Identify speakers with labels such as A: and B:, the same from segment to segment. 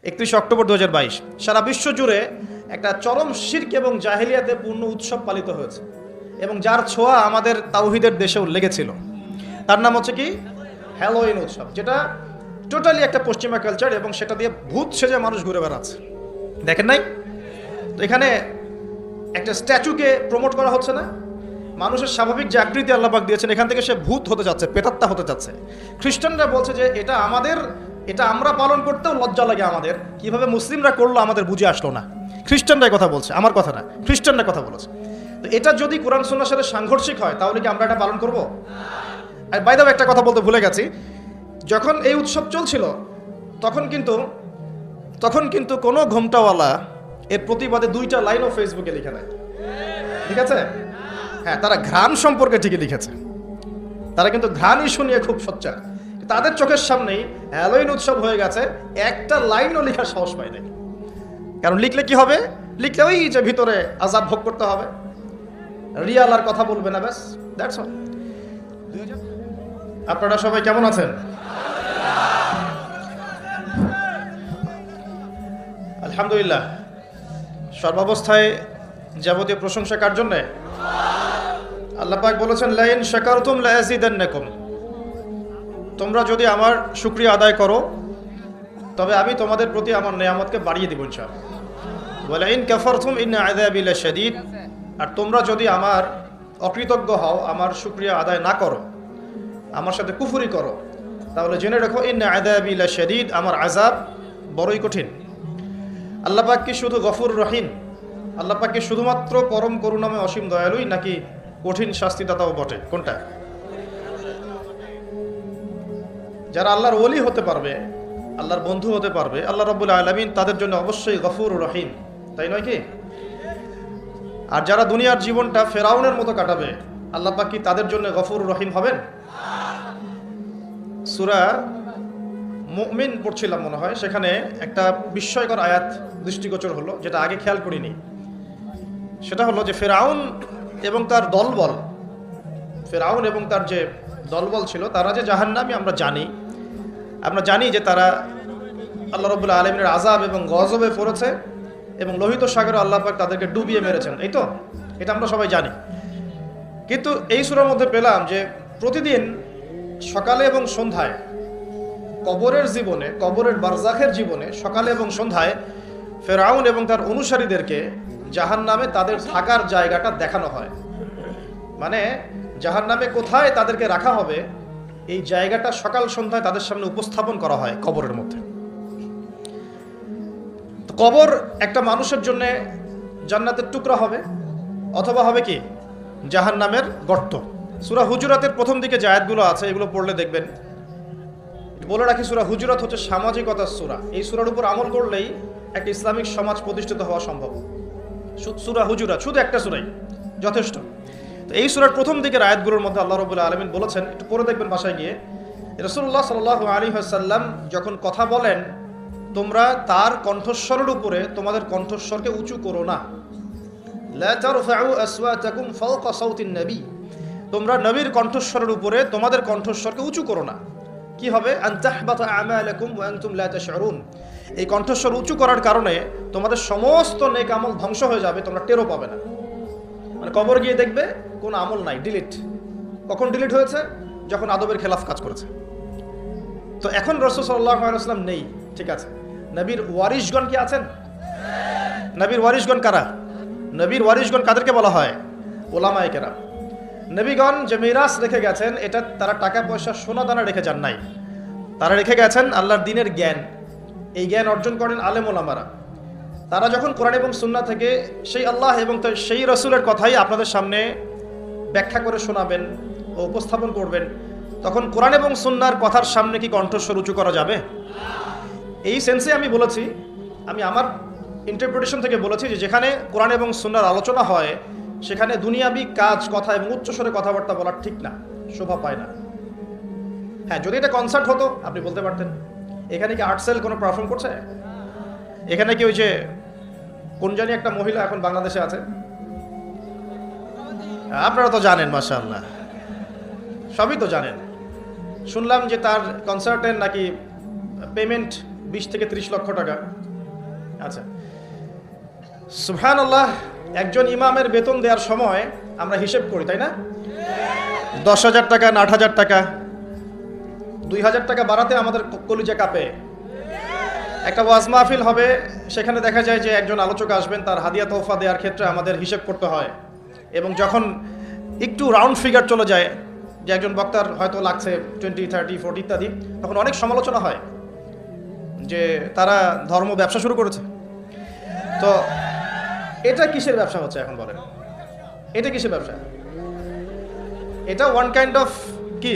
A: 31 October 2022 সারা বিশ্ব জুড়ে একটা চরম শিরক এবং জাহেলিয়াতে পূর্ণ উৎসব পালিত হয়েছে এবং যার ছোঁয়া আমাদের তাওহীদের দেশেও লেগেছিল। তার নাম হচ্ছে কি হ্যালোইন উৎসব, যেটা টোটালি একটা পশ্চিমা কালচার এবং সেটা দিয়ে ভূত সেজে মানুষ ঘুরে বেড়াচ্ছে। দেখেন নাই তো এখানে একটা স্ট্যাচুকে প্রমোট করা হচ্ছে না? মানুষের স্বাভাবিক যে আকৃতি আল্লাহ পাক দিয়েছেন এখান থেকে সে ভূত হতে যাচ্ছে, প্রেতাত্মা হতে যাচ্ছে। খ্রিস্টানরা বলছে যে এটা আমাদের, এটা আমরা পালন করতেও লজ্জা লাগে আমাদের, কিভাবে মুসলিমরা করলো আমাদের বুঝে আসলো না। খ্রিস্টানরাই কথা বলছে, আমার কথা না, খ্রিস্টানরা কথা বলেছে। তো এটা যদি কোরআন সুন্নাহর সাথে সাংঘর্ষিক হয় তাহলে কি আমরা এটা পালন করব? আর বাই দ্য ওয়ে একটা কথা বলতে ভুলে গেছি, যখন এই উৎসব চলছিল তখন কিন্তু কোনো ঘোমটাওয়ালা এর প্রতিবাদে 2টা লাইনও ফেসবুকে লিখে নেয়। ঠিক আছে? হ্যাঁ, তারা ঘ্রাণ সম্পর্কে ঠিকই লিখেছে, তারা কিন্তু ঘ্রাণ ইস্যু নিয়ে খুব সোচ্চার। তাদের চোখের সামনেই হ্যালোইন উৎসব হয়ে গেছে, একটা লাইনও লেখার সাহস পায় নাই। কারণ লিখলে কি হবে? লিখলে ওই যে ভিতরে আযাব ভোগ করতে হবে, রিয়াল আর কথা বলবে না, ব্যাস, দ্যাটস অল। আপনারা সবাই কেমন আছেন? আলহামদুলিল্লাহ। সর্বাবস্থায় যাবতীয় প্রশংসা কার জন্যে? আল্লাহ পাক বলেছেন, লাইন শাকারতুম লাযিদান্নাকুম, তোমরা যদি আমার শুকরিয়া আদায় করো তবে আমি তোমাদের প্রতি আমার নেয়ামতকে বাড়িয়ে দিব ইনশাআল্লাহ। ওয়া লাইন কাফারতুম ইন্না আযাবি লাশাদীদ, আর তোমরা যদি আমার অকৃতজ্ঞ হও, আমার শুকরিয়া আদায় না করো, আমার সাথে কুফরি করো, তাহলে জেনে রাখো ইন্না আযাবি লাশাদীদ, আমার আযাব বড়ই কঠিন। আল্লাহ পাক কি শুধু গফুর রহিম? আল্লাহ পাক কি শুধুমাত্র পরম করুণাময় অসীম দয়ালুই, নাকি কঠিন শাস্তিদাতাও বটে? কোনটা? যারা আল্লাহর ওলি হতে পারবে, আল্লাহর বন্ধু হতে পারবে আল্লাহ রাব্বুল আলামিন, তাদের জন্য অবশ্যই গফুর রহিম, তাই নয় কি? আর যারা দুনিয়ার জীবনটা ফেরাউনের মতো কাটাবে, আল্লাহ পাক কি তাদের জন্য গফুর রহিম হবেন? সূরা মুমিন পড়ছিলাম মনে হয়, সেখানে একটা বিস্ময়কর আয়াত দৃষ্টিগোচর হলো, যেটা আগে খেয়াল করিনি। সেটা হলো যে ফেরাউন এবং তার যে দলবল ছিল, তারা যে জাহান্নামী আমরা জানি যে তারা আল্লাহ রাব্বুল আলামিনের আযাব এবং গজবে পড়েছে এবং লোহিত সাগরে আল্লাহ পাক তাদেরকে ডুবিয়ে মেরেছেন, এই তো, এটা আমরা সবাই জানি। কিন্তু এই সূরার মধ্যে পেলাম যে প্রতিদিন সকালে এবং সন্ধ্যায় কবরের বারজাখের জীবনে সকালে এবং সন্ধ্যায় ফেরাউন এবং তার অনুসারীদেরকে জাহান্নামে তাদের থাকার জায়গাটা দেখানো হয়। মানে জাহান্নামে কোথায় তাদেরকে রাখা হবে এই জায়গাটা সকাল সন্ধ্যায় তাদের সামনে উপস্থাপন করা হয় কবরের মধ্যে। তো কবর একটা মানুষের জন্য জান্নাতের টুকরা হবে, অথবা হবে কি জাহান্নামের গর্ত। সূরা হুজুরাতের প্রথম দিকে যে আয়াতগুলো আছে এগুলো পড়লে দেখবেন। বলে রাখি, সূরা হুজুরাত হচ্ছে সামাজিকতার সূরা। এই সূরার উপর আমল করলেই একটা ইসলামিক সমাজ প্রতিষ্ঠিত হওয়া সম্ভব। সূরা হুজুরাত শুধু একটা সূরাই যথেষ্ট। তো এই সূরার প্রথম দিকের আয়াতগুলোর মধ্যে আল্লাহ রাব্বুল আলামিন বলেছেন, একটু পড়ে দেখবেন বাসায় গিয়ে, রাসূলুল্লাহ সাল্লাল্লাহু আলাইহি ওয়াসাল্লাম যখন কথা বলেন, তোমরা তার কণ্ঠস্বরের উপরে তোমাদের কণ্ঠস্বরকে উঁচু করো না। লা তারফাউ আসওয়াতাকুম ফাওকা সাওতিন নবী, তোমরা নবীর কণ্ঠস্বরের উপরে তোমাদের কণ্ঠস্বরকে উঁচু করো না। কি হবে? আন তাহবাতা আমালাকুম ওয়া আনতুম লা তাশউরুন, এই কণ্ঠস্বর উঁচু করার কারণে তোমাদের সমস্ত নেক আমল ধ্বংস হয়ে যাবে, তোমরা টেরও পাবে না। মানে কবর গিয়ে দেখবে কোনো আমল নাই, ডিলিট। কখন ডিলিট হয়েছে? যখন আদবের খেলাফ কাজ করেছে। তো এখন রাসূল সাল্লাল্লাহু আলাইহি ওয়াসাল্লাম নেই, ঠিক আছে, নবীর ওয়ারিশগণ কি আছেন? নবীর ওয়ারিশগণ কারা? নবীর ওয়ারিশগণ কাদেরকে বলা হয়? উলামায়ে কেরাম। নবীগণ যে মিরাস রেখে গেছেন, এটা তারা টাকা পয়সা সোনা দানা রেখে যান নাই, তারা রেখে গেছেন আল্লাহর দ্বীনের জ্ঞান। এই জ্ঞান অর্জন করেন আলেম ওলামারা। তারা যখন কোরআন এবং সুন্নাহ থেকে সেই আল্লাহ এবং সেই রাসূলের কথাই আপনাদের সামনে ব্যাখ্যা করে শোনাবেন ও উপস্থাপন করবেন, তখন কোরআন এবং সুন্নাহর কথার সামনে কি কণ্ঠস্বর উঁচু করা যাবে? এই সেন্সে আমি বলেছি, আমি আমার ইন্টারপ্রিটেশন থেকে বলেছি যে যেখানে কোরআন এবং সুন্নাহর আলোচনা হয় সেখানে দুনিয়াবি কাজ, কথা এবং উচ্চস্বরে কথাবার্তা বলা ঠিক না, শোভা পায় না। হ্যাঁ, যদি এটা কনসার্ট হতো আপনি বলতে পারতেন। এখানে কি আর্টসেল কোনো পারফর্ম করছে? এখানে কি ওই যে কোন জানি একটা মহিলা এখন বাংলাদেশে আছে, আপনারা তো জানেন, মাশাআল্লাহ সবই তো জানেন। শুনলাম যে তার কনসার্টের নাকি পেমেন্ট 20 থেকে 30 লক্ষ টাকা। আচ্ছা, সুবহানাল্লাহ। একজন ইমামের বেতন দেওয়ার সময় আমরা হিসেব করি, তাই না? 10,000 টাকা না 8,000 টাকা, 2,000 টাকা বাড়াতে আমাদের কলিজা কাঁপে। একটা ওয়াজ মাহফিল হবে, সেখানে দেখা যায় যে একজন আলোচক আসবেন, তার হাদিয়া তোহফা দেওয়ার ক্ষেত্রে আমাদের হিসেব করতে হয়। এবং যখন একটু রাউন্ড ফিগার চলে যায়, যে একজন বক্তার হয়তো লাগছে 20, 30, 40 ইত্যাদি, তখন অনেক সমালোচনা হয় যে তারা ধর্ম ব্যবসা শুরু করেছে। তো এটা কিসের ব্যবসা হচ্ছে এখন বলেন? এটা কিসের ব্যবসা? এটা ওয়ান কাইন্ড অফ কি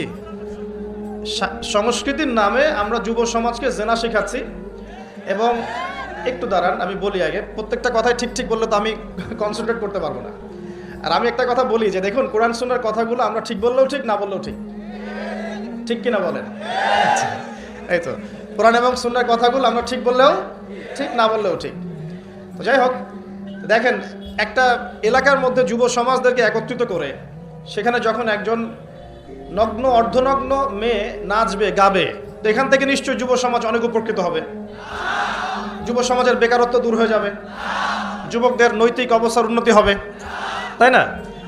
A: সংস্কৃতির নামে আমরা যুব সমাজকে জেনা শেখাচ্ছি। এবং একটু দাঁড়ান, আমি বলি আগে, প্রত্যেকটা কথাই ঠিক ঠিক বললে তো আমি কনসেন্ট্রেট করতে পারবো না। আর আমি একটা কথা বলি যে দেখুন, কোরআন সুন্নাহর কথাগুলো আমরা ঠিক বললেও ঠিক, না বললেও ঠিক, ঠিক কিনা বলেন? এই তো, কোরআন এবং সুন্নাহর কথাগুলো আমরা ঠিক বললেও ঠিক, না বললেও ঠিক। তো যাই হোক, দেখেন, একটা এলাকার মধ্যে যুব সমাজদেরকে একত্রিত করে সেখানে যখন একজন নগ্ন অর্ধনগ্ন মেয়ে নাচবে, গাবে, তো এখান থেকে নিশ্চয়ই যুব সমাজ অনেক উপকৃত হবে। যুব সমাজের বেকারত্ব দূর হয়ে যাবে, যুবকদের নৈতিক অবস্থার উন্নতি হবে, তাই না?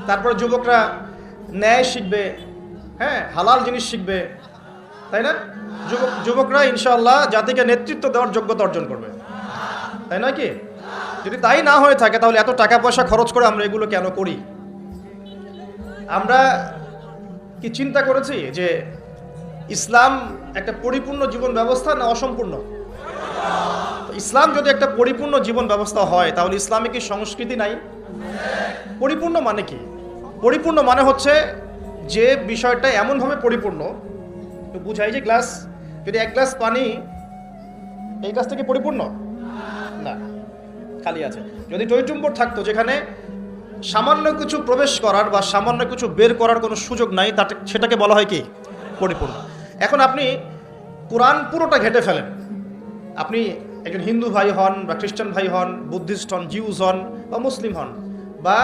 A: তারপরে যুবকরা ন্যায় শিখবে, হ্যাঁ, হালাল জিনিস শিখবে, তাই না? যুবকরা ইনশাআল্লাহ জাতিকে নেতৃত্ব দেওয়ার যোগ্যতা অর্জন করবে, তাই নয় কি? যদি তাই না হয়ে থাকে, তাহলে এত টাকা পয়সা খরচ করে আমরা এগুলো কেন করি? আমরা কি চিন্তা করেছি যে ইসলাম একটা পরিপূর্ণ জীবন ব্যবস্থা না অসম্পূর্ণ? ইসলাম যদি একটা পরিপূর্ণ জীবন ব্যবস্থা হয়, তাহলে ইসলামে কি সংস্কৃতি নাই? পরিপূর্ণ মানে কি? পরিপূর্ণ মানে হচ্ছে যে বিষয়টা এমনভাবে পরিপূর্ণ, তো বুঝাই যে গ্লাস, যদি 1 গ্লাস পানি, এই গ্লাস থেকে পরিপূর্ণ না, খালি আছে। যদি টইটুম্বর থাকতো যেখানে সামান্য কিছু প্রবেশ করার বা সামান্য কিছু বের করার কোনো সুযোগ নাই, সেটাকে বলা হয় কি? পরিপূর্ণ। এখন আপনি কোরআন পুরোটা ঘেটে ফেলেন, আপনি একজন হিন্দু ভাই হন বা খ্রিস্টান ভাই হন, বুদ্ধিস্ট হন, জিউস হন বা মুসলিম হন, বা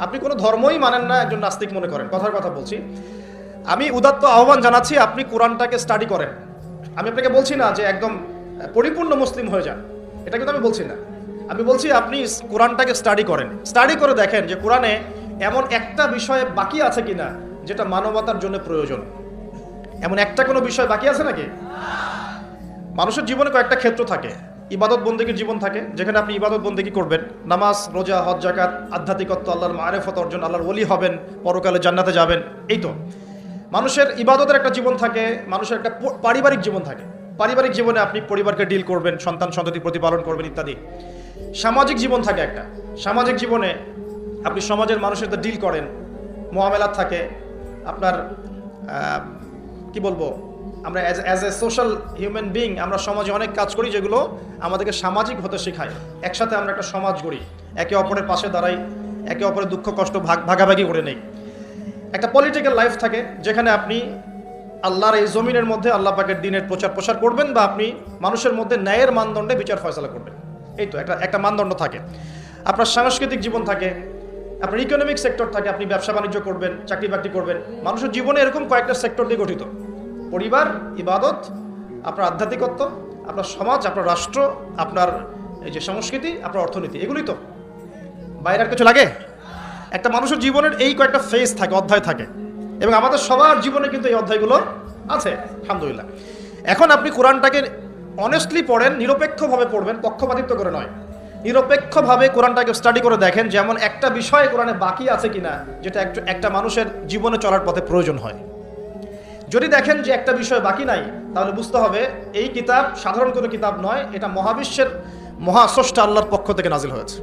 A: আপনি কোনো ধর্মই মানেন না, একজন নাস্তিক মনে করেন, কথার কথা বলছি, আমি উদাত্ত আহ্বান জানাচ্ছি আপনি কোরআনটাকে স্টাডি করেন। আমি আপনাকে বলছি না যে একদম পরিপূর্ণ মুসলিম হয়ে যান, এটা কিন্তু আমি বলছি না। আমি বলছি আপনি কোরআনটাকে স্টাডি করেন, স্টাডি করে দেখেন যে কোরআনে এমন একটা বিষয় বাকি আছে কিনা যেটা মানবতার জন্য প্রয়োজন। এমন একটা কোনো বিষয় বাকি আছে নাকি? মানুষের জীবনে কয়েকটা ক্ষেত্র থাকে, ইবাদত বন্দেগীর জীবন থাকে, যেখানে আপনি ইবাদত বন্দেগী করবেন, নামাজ, রোজা, হজ, যাকাত, আধ্যাত্মিকত্ব, আল্লাহর মারিফত অর্জন, আল্লাহর ওলি হবেন, পরকালে জান্নাতে যাবেন। এই তো মানুষের ইবাদতের একটা জীবন থাকে, মানুষের একটা পারিবারিক জীবন থাকে। পারিবারিক জীবনে আপনি পরিবারকে ডিল করবেন, সন্তান সন্ততি প্রতিপালন করবেন ইত্যাদি। সামাজিক জীবন থাকে একটা, সামাজিক জীবনে আপনি সমাজের মানুষের সাথে ডিল করেন, মোয়ামেলাত থাকে আপনার। কি বলবো, আমরা as a social human being আমরা সমাজে অনেক কাজ করি যেগুলো আমাদেরকে সামাজিক হতে শেখায়। একসাথে আমরা একটা সমাজ গড়ি, একে অপরের পাশে দাঁড়াই, একে অপরের দুঃখ কষ্ট ভাগাভাগি করে নেই। একটা পলিটিক্যাল লাইফ থাকে যেখানে আপনি আল্লাহর এই জমিনের মধ্যে আল্লাহ পাকের দ্বীনের প্রচার প্রসার করবেন, বা আপনি মানুষের মধ্যে ন্যায়ের মানদণ্ডে বিচার ফয়সালা করবেন। এই তো একটা মানদণ্ড থাকে। আপনার সাংস্কৃতিক জীবন থাকে, আপনার ইকোনমিক সেক্টর থাকে, আপনি ব্যবসা বাণিজ্য করবেন, চাকরি বাকরি করবেন। মানুষের জীবনে এরকম কয়েকটা সেক্টর দিয়ে গঠিত: পরিবার, ইবাদত, আপনার আধ্যাত্মিকত্ব, আপনার সমাজ, আপনার রাষ্ট্র, আপনার এই যে সংস্কৃতি, আপনার অর্থনীতি। এগুলি তো, বাইরে আর কিছু লাগে? একটা মানুষের জীবনের এই কয়েকটা ফেজ থাকে, অধ্যায় থাকে, এবং আমাদের সবার জীবনে কিন্তু এই অধ্যায়গুলো আছে, আলহামদুলিল্লাহ। এখন আপনি কোরআনটাকে অনেস্টলি পড়েন, নিরপেক্ষভাবে পড়বেন, পক্ষপাতিত্ব করে নয়, নিরপেক্ষভাবে কোরআনটাকে স্টাডি করে দেখেন যেমন একটা বিষয় কোরআনে বাকি আছে কিনা যেটা একটা মানুষের জীবনে চলার পথে প্রয়োজন হয়। যদি দেখেন যে একটা বিষয় বাকি নাই, তাহলে বুঝতে হবে এই কিতাব সাধারণ কোনো কিতাব নয়, এটা মহাবিশ্বের মহাস্রষ্টা আল্লাহর পক্ষ থেকে নাজিল হয়েছে।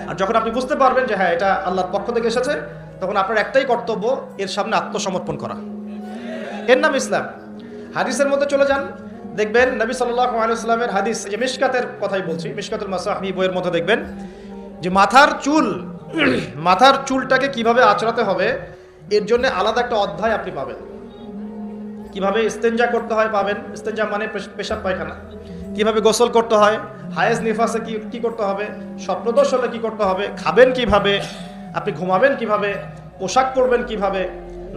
A: আর যখন আপনি বুঝতে পারবেন যে হ্যাঁ এটা আল্লাহর পক্ষ থেকে এসেছে, তখন আপনার একটাই কর্তব্য, এর সামনে আত্মসমর্পণ করা। এর নাম ইসলাম। হাদিসের মধ্যে চলে যান, দেখবেন নবী সাল্লাল্লাহু আলাইহি ওয়াসাল্লামের হাদিস, যে মিশকাতের কথাই বলছি, মিশকাতুল মাসাহিহ বইয়ের মধ্যে দেখবেন যে মাথার চুলটাকে কিভাবে আঁচড়াতে হবে এর জন্য আলাদা একটা অধ্যায় আপনি পাবেন। কিভাবে ইস্তেঞ্জা করতে হয় পাবেন, ইস্তেঞ্জা মানে পেশাব পায়খানা, কিভাবে গোসল করতে হয়, হায়েজ নিফাসে কি করতে হবে, স্বপ্নদোষ হলে কি করতে হবে, খাবেন কিভাবে, আপনি ঘুমাবেন কিভাবে, পোশাক পরবেন কিভাবে,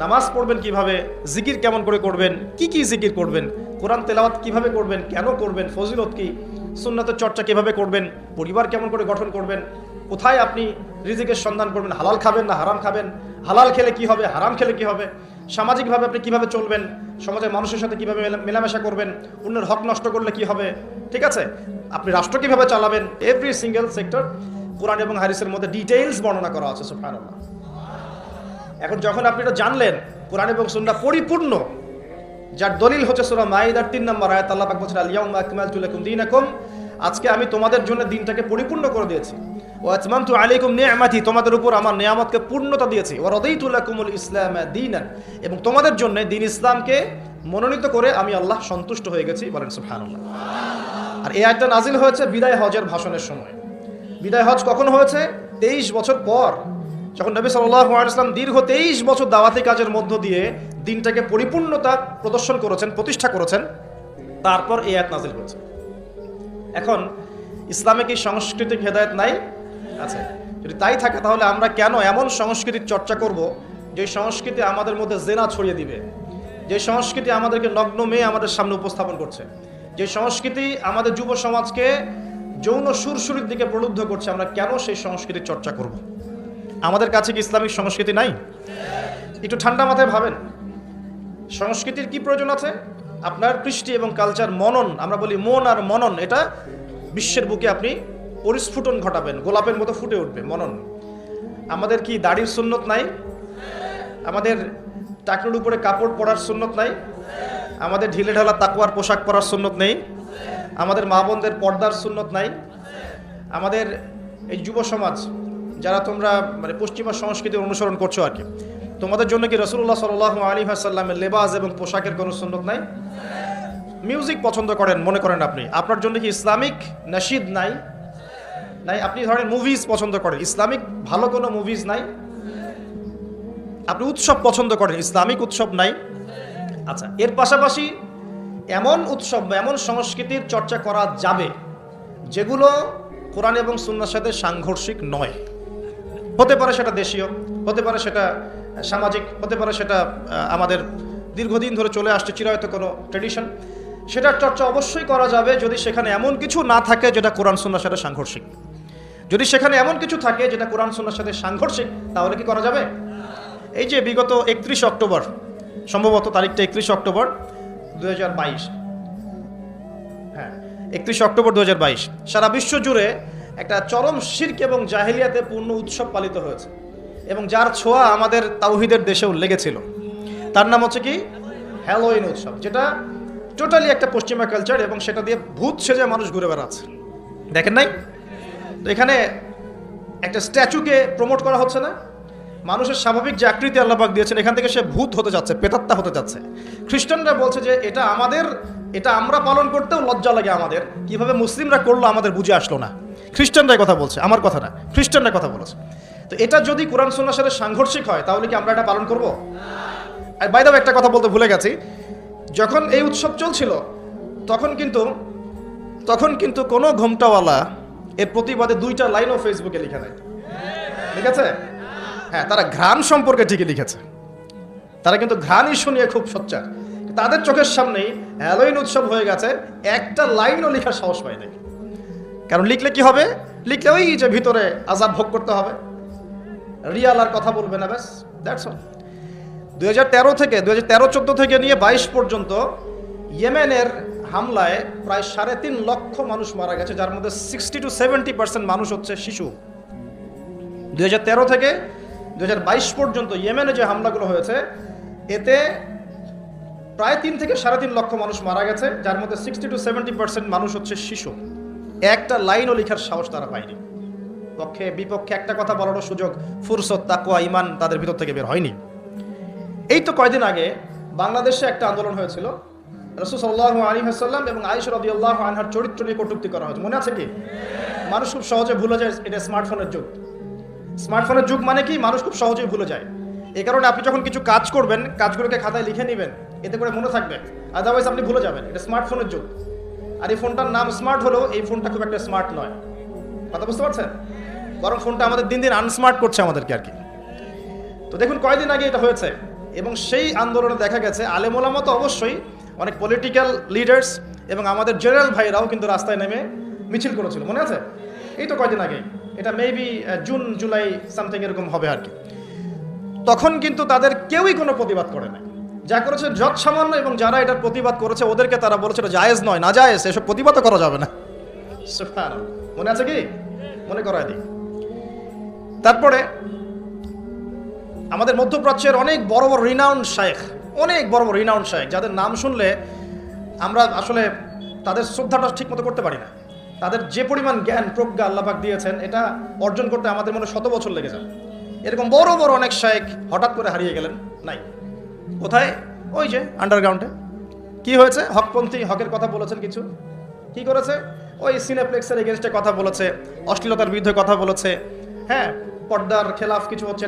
A: নামাজ পড়বেন কিভাবে, জিকির কেমন করে করবেন, কি জিকির করবেন, কোরআন তেলাওয়াত কিভাবে করবেন, কেন করবেন, ফজিলত কি, সুন্নাতের চর্চা কিভাবে করবেন, পরিবার কেমন করে গঠন করবেন, কোথায় আপনি রিজিকের সন্ধান করবেন, হালাল খাবেন না হারাম খাবেন, হালাল খেলে কি হবে, হারাম খেলে কি হবে, সামাজিকভাবে আপনি কিভাবে চলবেন, সমাজের মানুষের সাথে কিভাবে মেলামেশা করবেন, অন্যের হক নষ্ট করলে কি হবে, ঠিক আছে, আপনি রাষ্ট্র কিভাবে চালাবেন, এভরি সিঙ্গেল সেক্টর কোরআন এবং হাদিসের মধ্যে ডিটেইলস বর্ণনা করা আছে। সুবহানাল্লাহ। এখন যখন আপনি এটা জানলেন কোরআন এবং সুন্নাহ পরিপূর্ণ, যার দলিল হচ্ছে সূরা মাইদার 3 নম্বর আয়াত, আল্লাহ পাক বলেছেন আল-ইয়াউমা আকমালতু লাকুম দীনাকুম, আজকে আমি তোমাদের জন্য দিনটাকে পরিপূর্ণ করে দিয়েছি। ওয়া আতমামতু আলাইকুম নি'মাতি, তোমাদের উপর আমার নিয়ামতকে পূর্ণতা দিয়েছি। ওয়া রাদিতু লাকুমুল ইসলামা দীনান, এবং তোমাদের জন্য দিন ইসলামকে মনোনীত করে আমি আল্লাহ সন্তুষ্ট হয়ে গেছি। বলেন সুবহানাল্লাহ। আর এই আয়াতটা নাজিল হয়েছে বিদায় হজের ভাষণের সময়। বিদায় হজ কখন হয়েছে? 23 বছর পর, যখন নবী সাল্লাল্লাহু আলাইহি ওয়াসাল্লাম দীর্ঘ 23 বছর দাওয়াতি কাজের মধ্য দিয়ে দিনটাকে পরিপূর্ণতা প্রদর্শন করেছেন, প্রতিষ্ঠা করেছেন, তারপর এই আয়াত নাজিল হয়েছে। এখন ইসলামে কি সাংস্কৃতিক হেদায়েত নাই? আছে। যদি তাই থাকে তাহলে আমরা কেন এমন সংস্কৃতির চর্চা করব যে সংস্কৃতি আমাদের মধ্যে জেনা ছড়িয়ে দিবে, যে সংস্কৃতি আমাদেরকে নগ্ন মেয়ে আমাদের সামনে উপস্থাপন করছে, যে সংস্কৃতি আমাদের যুব সমাজকে যৌন সুরসুরির দিকে প্রলুব্ধ করছে, আমরা কেন সেই সংস্কৃতির চর্চা করব? আমাদের কাছে কি ইসলামিক সংস্কৃতি নাই? একটু ঠান্ডা মাথায় ভাবেন, সংস্কৃতির কি প্রয়োজন আছে? আপনার কৃষ্টি এবং কালচার মনন, আমরা বলি মন আর মনন, এটা বিশ্বের বুকে আপনি পরিস্ফুটন ঘটাবেন, গোলাপের মতো ফুটে উঠবে মনন। আমাদের কি দাড়ির সুন্নত নাই? আমাদের টাকনুর উপরে কাপড় পরার সুন্নত নাই? আমাদের ঢিলে ঢালা তাকওয়ার পোশাক পরার সুন্নত নেই? আমাদের মা বোনদের পর্দার সুন্নত নাই? আমাদের এই যুব সমাজ যারা তোমরা মানে পশ্চিমা সংস্কৃতির অনুসরণ করছো আর কি, তোমাদের জন্য কি রাসূলুল্লাহ সাল্লাল্লাহু আলাইহি ওয়াসাল্লামের লেবাস এবং পোশাকের কোনো সুন্নত নাই? মিউজিক পছন্দ করেন মনে করেন আপনি, আপনার জন্য কি ইসলামিক নাশিদ নাই? নাই। আপনি ধরেন মুভিজ পছন্দ করেন, ইসলামিক ভালো কোনো মুভিজ নাই? আপনি উৎসব পছন্দ করেন, ইসলামিক উৎসব নাই? আচ্ছা, এর পাশাপাশি এমন উৎসব বা এমন সংস্কৃতির চর্চা করা যাবে যেগুলো কোরআন এবং সুন্নাহর সাথে সাংঘর্ষিক নয়। হতে পারে সেটা দেশীয়, হতে পারে সেটা সামাজিক, হতে পারে সেটা আমাদের দীর্ঘদিন ধরে চলে আসছে চিরায়ত কোনো ট্রেডিশন। সেটার চর্চা অবশ্যই করা যাবে যদি সেখানে এমন কিছু না থাকে যেটা কোরআন সুন্নাহর সাথে সাংঘর্ষিক। যদি সেখানে এমন কিছু থাকে যেটা কোরআন সুন্নাহর সাথে সাংঘর্ষিক, তাহলে কি করা যাবে? এই যে বিগত 31 অক্টোবর, সম্ভবত তারিখটা 31 অক্টোবর 2022, হ্যাঁ 31 অক্টোবর 2022, সারা বিশ্ব জুড়ে একটা চরম শিরক এবং জাহেলিয়াতে পূর্ণ উৎসব পালিত হয়েছে, এবং যার ছোঁয়া আমাদের তাওহীদের দেশেও লেগেছিল। তার নাম হচ্ছে কি? হ্যালোইন উৎসব, যেটা টোটালি একটা পশ্চিমা কালচার, এবং সেটা দিয়ে ভূত সেজে মানুষ ঘুরে বেড়াচ্ছে। দেখেন নাই? তো এখানে একটা স্ট্যাচুকে প্রমোট করা হচ্ছে না? মানুষের স্বাভাবিক যে আকৃতি আল্লাহ পাক দিয়েছেন, এখান থেকে সে ভূত হতে যাচ্ছে, প্রেতাত্মা হতে যাচ্ছে। খ্রিস্টানরা বলছে যে এটা আমাদের, এটা আমরা পালন করতেও লজ্জা লাগে আমাদের, কিভাবে মুসলিমরা করলো আমাদের বুঝে আসলো না। খ্রিস্টানরাই কথা বলছে, আমার কথা না, খ্রিস্টানরা কথা বলেছে। তো এটা যদি কোরআন সুন্নাহর সাথে সাংঘর্ষিক হয় তাহলে কি আমরা এটা পালন করব? আর বাই দ্য ওয়ে, একটা কথা বলতে ভুলে গেছি, যখন এই উৎসব চলছিল তখন কিন্তু কোনো ঘোমটাওয়ালা এর প্রতিবাদে 2টা লাইনও ফেসবুকে লিখে নেয়। ঠিক আছে? হ্যাঁ, তারা ঘ্রাণ সম্পর্কে ঠিকই লিখেছে, তারা কিন্তু ঘ্রাণ ইস্যু নিয়ে খুব সোচ্চার। তাদের চোখের সামনেই হ্যালোইন উৎসব হয়ে গেছে, একটা লাইনও লেখার সাহস পায় নাই। কারণ লিখলে কি হবে? লিখলে ওই যে ভিতরে আযাব ভোগ করতে হবে, রিয়াল আর কথা বলবে না, ব্যাস, দ্যাটস অল। 2013-14 থেকে নিয়ে 22 পর্যন্ত ইয়েমেনের হামলায় প্রায় 3.5 লক্ষ মানুষ মারা গেছে, যার মধ্যে 60 to 70% মানুষ হচ্ছে শিশু। 2013 থেকে 2022 পর্যন্ত ইয়েমেনে যে হামলাগুলো হয়েছে, এতে প্রায় 3 থেকে 3.5 লক্ষ মানুষ মারা গেছে, যার মধ্যে 60 to 70% মানুষ হচ্ছে শিশু। একটা লাইনও লেখার সাহস তারা পায়নি। পক্ষে বিপক্ষে একটা কথা বলারও সুযোগ, ফুরসত, তাকওয়া, ঈমান তাদের ভিতর থেকে বের হয়নি। এই তো কয়দিন আগে বাংলাদেশে একটা আন্দোলন হয়েছিল, রাসূল সাল্লাল্লাহু আলাইহি ওয়াসাল্লাম এবং আয়েশা রাদিয়াল্লাহু আনহার চরিত্র নিয়ে কটূক্তি করা হয়েছে, মনে আছে কি? মানুষ খুব সহজে ভুলে যায়, এটা স্মার্টফোনের যুগ। স্মার্টফোনের যুগ মানে কি? মানুষ খুব সহজেই ভুলে যায়। এই কারণে আপনি যখন কিছু কাজ করবেন, কাজগুলোকে খাতায় লিখে নেবেন, এতে করে মনে থাকবে, আদারওয়াইজ আপনি ভুলে যাবেন। এটা স্মার্টফোনের যুগ। আর এই ফোনটার নাম স্মার্ট হলেও এই ফোনটা খুব একটা স্মার্ট নয়, কথা বুঝতে পারছেন? বরং ফোনটা আমাদের দিন দিন আনস্মার্ট করছে আমাদেরকে আর কি। তো দেখুন কয়দিন আগে এটা হয়েছে, এবং সেই আন্দোলনে দেখা গেছে আলেম ওলামা তো অবশ্যই, অনেক পলিটিক্যাল লিডার্স এবং আমাদের জেনারেল ভাইরাও কিন্তু রাস্তায় নেমে মিছিল করেছিল, মনে আছে? এই তো কয়দিন আগে, এটা মেবি জুন জুলাই সামথিং এরকম হবে আর কি। তখন কিন্তু তাদের কেউই কোনো প্রতিবাদ করে না, যা করেছে যত সামান্য, এবং যারা এটার প্রতিবাদ করেছে ওদেরকে তারা বলেছে এটা জায়েজ নয়, না জায়েজ, এসব প্রতিবাদও করা যাবে না। সুবহানাল্লাহ, মনে আছে কি? মনে করায় দিই। তারপরে আমাদের মধ্যপ্রাচ্যের অনেক বড় বড় রিনাউন্ড শায়েখ, অনেক বড় বড় রিনাউন্ড শায়েখ, যাদের নাম শুনলে আমরা আসলে তাদের শ্রদ্ধাটা ঠিক মতো করতে পারি না। তাদের যে পরিমাণ জ্ঞান প্রজ্ঞা আল্লাহ পাক দিয়েছেন, এটা অর্জন করতে আমাদের মনে 100 বছর লেগে যাবে। এরকম বড় বড় অনেক শায়েখ হঠাৎ করে হারিয়ে গেলেন, নাই। কোথায়? ওই যে আন্ডারগ্রাউন্ডে। কি হয়েছে? হকপন্থী, হকের কথা বলেছেন কিছু, কি করেছে? ওই সিনেপ্লেক্সের এগেনস্টে কথা বলেছে, অশ্লীলতার বিরুদ্ধে কথা বলেছে, হ্যাঁ, পর্দার খেলাফ কিছু হচ্ছে